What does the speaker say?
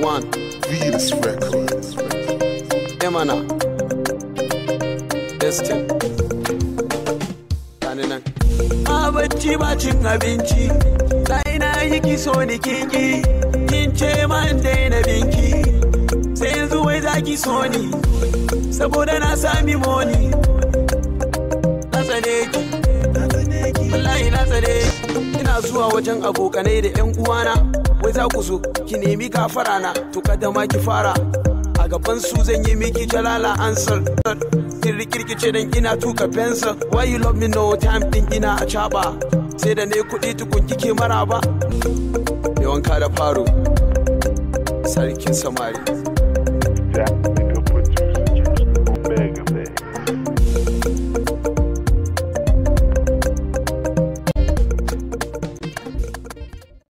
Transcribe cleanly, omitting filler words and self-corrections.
one. Venus Records. Emana. Destin. Kaninan. Abacci bacin abinci. Sai na yi kiso ni kiki. Kin ce man daina binki. Sai yanzu wai za ki so ni. Saboda na sami moni. Na tsane ki. Wallahi na tsane ki. Ina zuwa wajen abokanai da 'yan uwana. Wai za ku zo ki nemi gafara na. To kada ma ki fara. A gaban su zan yi miki jalala answer. Kin rikirkice dan ina tuka fensa. Why you love me no time din ina a caba. Sai da ne kuɗi tukun kike maraba. Me wanka da faro. Sarkin samari.